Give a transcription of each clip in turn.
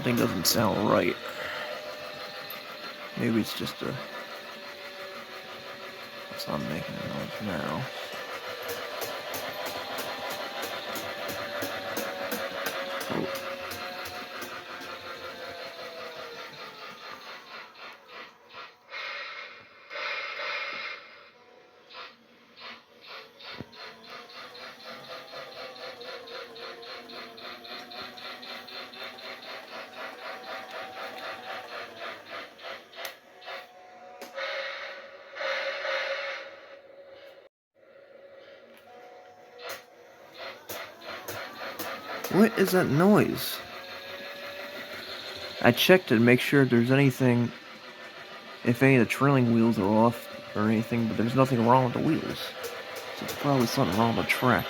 Something doesn't sound right. Maybe it's just a... It's not making a noise now. Oh. What is that noise? I checked to make sure if there's anything, if any of the trailing wheels are off or anything, but there's nothing wrong with the wheels. So it's probably something wrong with the track.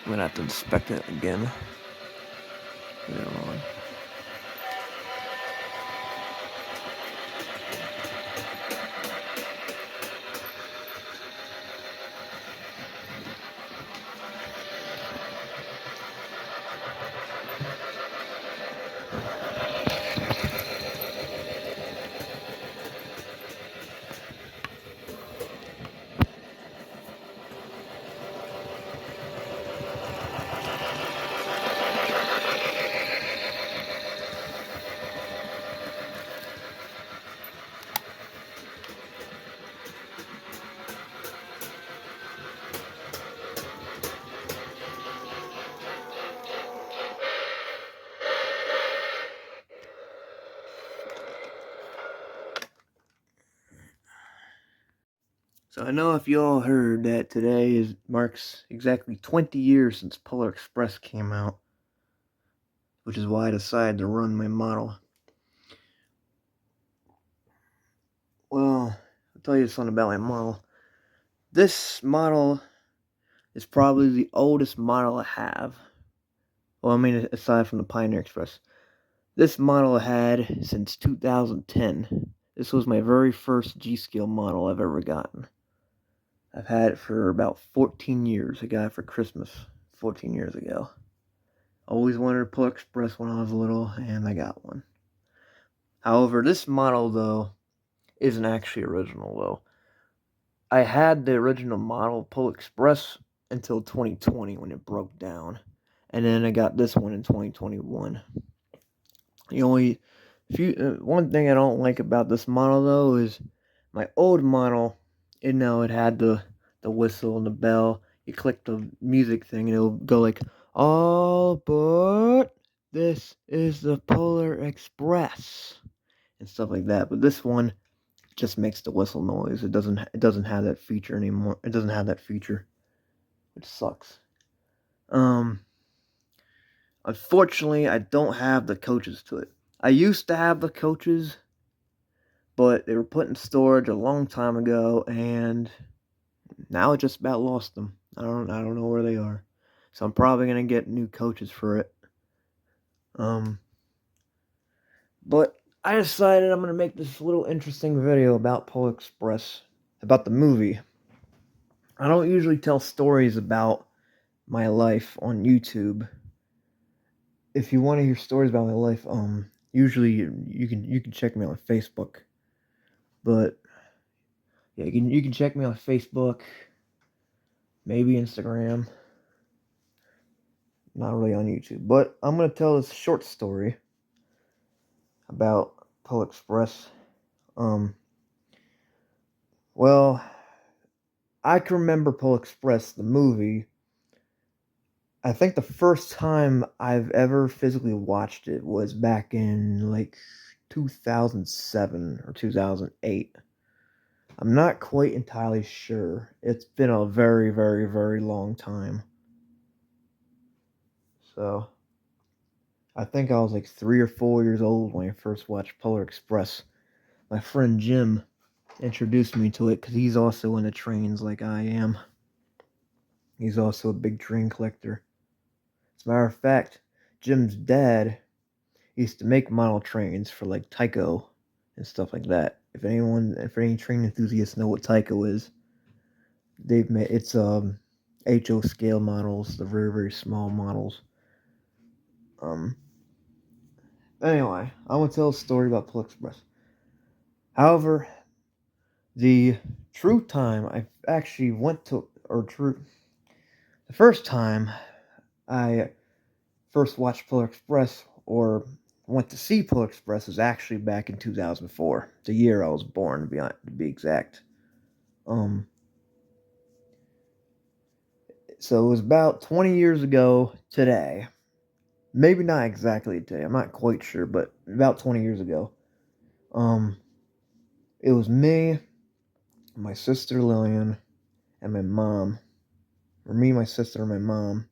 I'm gonna have to inspect it again later on. So I know if y'all heard that today marks exactly 20 years since Polar Express came out, which is why I decided to run my model. Well, I'll tell you something about my model. This model is probably the oldest model I have. Well, I mean, aside from the Pioneer Express. This model I had since 2010. This was my very first G-Scale model I've ever gotten. I've had it for about 14 years. I got it for Christmas 14 years ago. Always wanted a Polar Express when I was little, and I got one. However, this model, though, isn't actually original, though. I had the original model Polar Express until 2020 when it broke down. And then I got this one in 2021. One thing I don't like about this model, though, is my old model, it had the whistle and the bell. You click the music thing and it'll go like, all aboard, this is the Polar Express, and stuff like that. But this one just makes the whistle noise. It doesn't have that feature anymore. It doesn't have that feature, which sucks. Unfortunately, I don't have the coaches to it. I used to have the coaches, but they were put in storage a long time ago, and now I just about lost them. I don't know where they are. So I'm probably gonna get new coaches for it. But I decided I'm gonna make this little interesting video about Polar Express, about the movie. I don't usually tell stories about my life on YouTube. If you want to hear stories about my life, usually you can check me on Facebook. But yeah, you can check me on Facebook, maybe Instagram. Not really on YouTube, but I'm gonna tell this short story about Polar Express. Well, I can remember Polar Express, the movie. I think the first time I've ever physically watched it was back in like 2007 or 2008. I'm not quite entirely sure. It's been a very, very, very long time. So, I think I was like 3 or 4 years old when I first watched Polar Express. My friend Jim introduced me to it because he's also into trains like I am. He's also a big train collector. As a matter of fact, Jim's dad used to make model trains for like Tyco and stuff like that. If any train enthusiasts know what Tyco is, HO scale models, the very, very small models. Um, anyway, I want to tell a story about Polar Express. However, the true time I actually went to, the first time I first watched Polar Express or went to see Polar Express was actually back in 2004, the year I was born, to be exact. Um, so it was about 20 years ago today. Maybe not exactly today. I'm not quite sure, but about 20 years ago. Um, it was me, my sister Lillian, and my mom, or me, my sister, and my mom,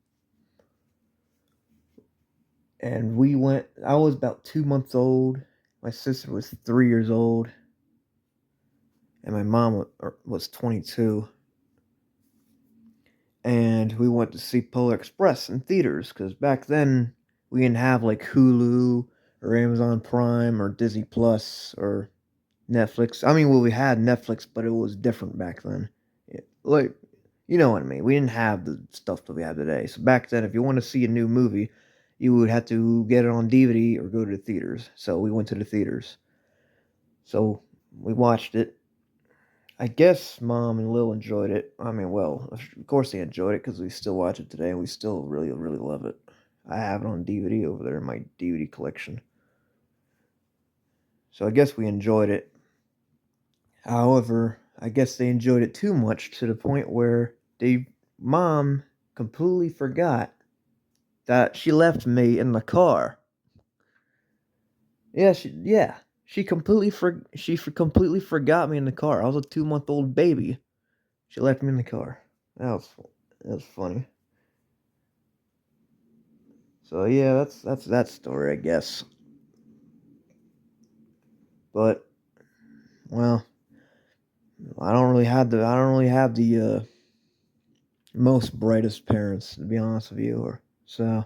and we went. I was about 2 months old. My sister was 3 years old, and my mom was 22. And we went to see Polar Express in theaters because back then we didn't have like Hulu or Amazon Prime or Disney Plus or Netflix. I mean, well, we had Netflix, but it was different back then. Like, you know what I mean? We didn't have the stuff that we have today. So back then, if you want to see a new movie, you would have to get it on DVD or go to the theaters. So we went to the theaters. So we watched it. I guess Mom and Lil enjoyed it. I mean, well, of course they enjoyed it because we still watch it today and we still really, really love it. I have it on DVD over there in my DVD collection. So I guess we enjoyed it. However, I guess they enjoyed it too much to the point where Mom completely forgot that she left me in the car. She completely forgot me in the car. I was a 2 month old baby. She left me in the car. That was that was funny. So yeah, that's that story, I guess. But well, I don't really have the most brightest parents, to be honest with you, or so.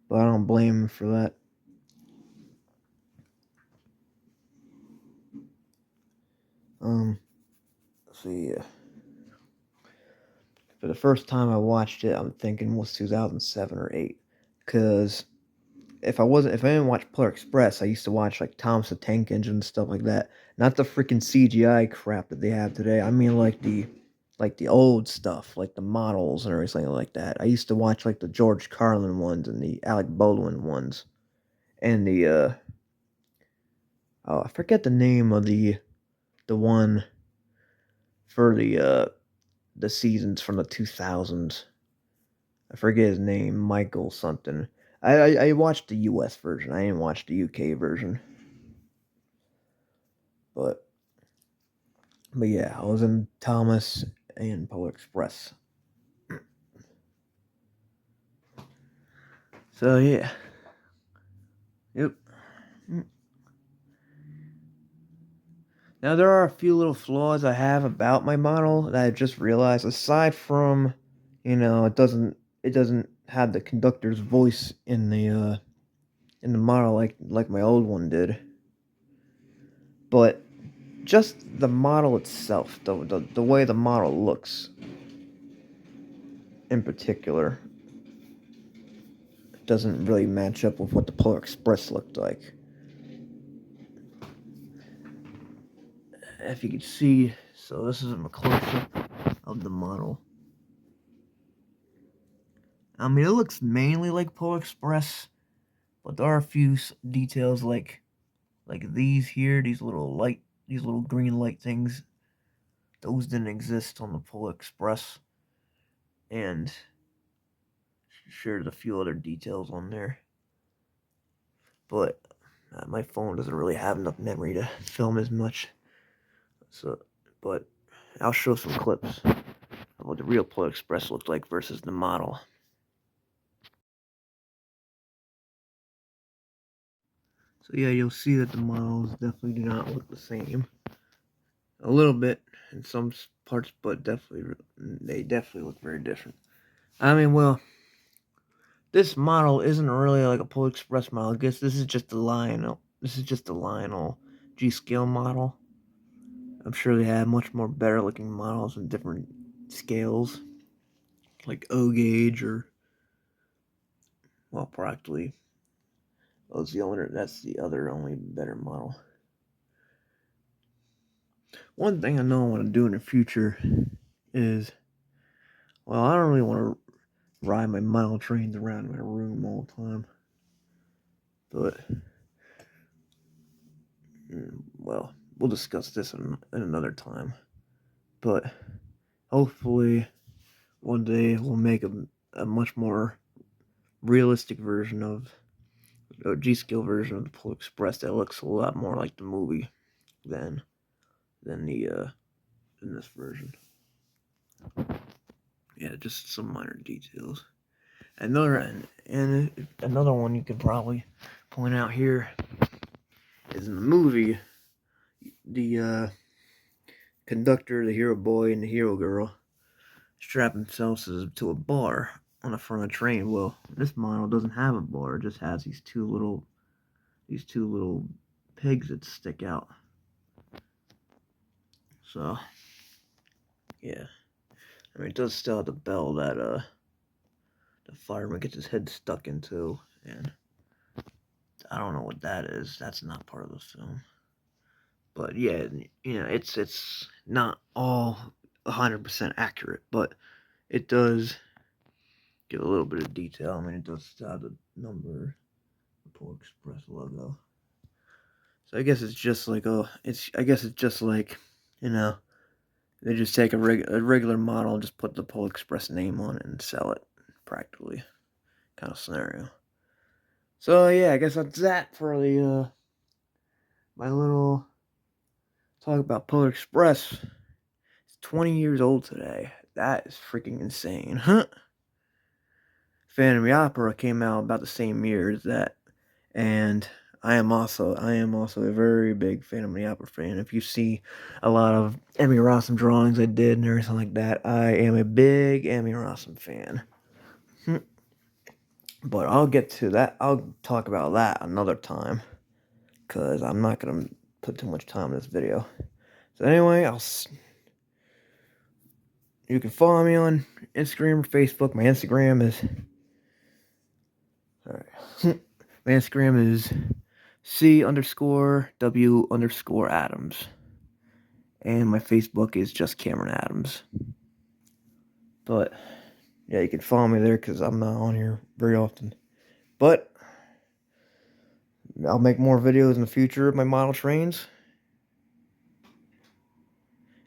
But I don't blame them for that. Um, let's see. For the first time I watched it, I'm thinking was 2007 or 8, because if I didn't watch Polar Express, I used to watch like Thomas the Tank Engine and stuff like that. Not the freaking CGI crap that they have today. I mean like the old stuff, like the models and everything like that. I used to watch like the George Carlin ones and the Alec Baldwin ones and the oh, I forget the name of the one for the seasons from the 2000s. I forget his name, Michael something. I watched the US version. I didn't watch the UK version. But yeah, I was in Thomas and Polar Express. So yeah. Yep. Now there are a few little flaws I have about my model that I just realized. Aside from, it doesn't have the conductor's voice in the model like my old one did. But just the model itself, the way the model looks in particular, doesn't really match up with what the Polar Express looked like. If you can see, so this is a close up of the model. I mean, it looks mainly like Polar Express, but there are a few details like these here, these little green light things. Those didn't exist on the Polar Express, and sure, there's a few other details on there, but my phone doesn't really have enough memory to film as much. So, but I'll show some clips of what the real Polar Express looked like versus the model. So yeah, you'll see that the models definitely do not look the same. A little bit in some parts, but they definitely look very different. I mean, well, this model isn't really like a Polar Express model. I guess this is just the Lionel. This is just the Lionel G scale model. I'm sure they have much more better looking models in different scales. like O gauge or, well, practically. That's the other only better model. One thing I know I want to do in the future is, well, I don't really want to ride my model trains around my room all the time. But, well, we'll discuss this in another time. But hopefully one day we'll make a much more realistic version of a G-Skill version of the Polar Express that looks a lot more like the movie than the in this version. Yeah, just some minor details. Another one you could probably point out here is in the movie, the conductor, the hero boy, and the hero girl strap themselves to a bar on the front of the train. Well, this model doesn't have a bar; it just has these two little pegs that stick out. So, yeah, I mean, it does still have the bell that the fireman gets his head stuck into, and I don't know what that is. That's not part of the film. But yeah, it's not all 100% accurate, but it does get a little bit of detail. I mean, it does have the number, the Polar Express logo. So I guess it's just like they just take a regular model and just put the Polar Express name on it and sell it, practically, kind of scenario. So yeah, I guess that's that for the my little talk about Polar Express. It's 20 years old today. That is freaking insane, huh? Phantom of the Opera came out about the same year as that, and I am also a very big Phantom of the Opera fan. If you see a lot of Emmy Rossum drawings I did and everything like that, I am a big Emmy Rossum fan. But I'll get to that. I'll talk about that another time, because I'm not going to put too much time in this video. So anyway, you can follow me on Instagram or Facebook. My Instagram is... Alright. My Instagram is C_W_Adams. And my Facebook is just Cameron Adams. But, yeah, you can follow me there because I'm not on here very often. But, I'll make more videos in the future of my model trains.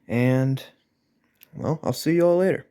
And, well, I'll see you all later.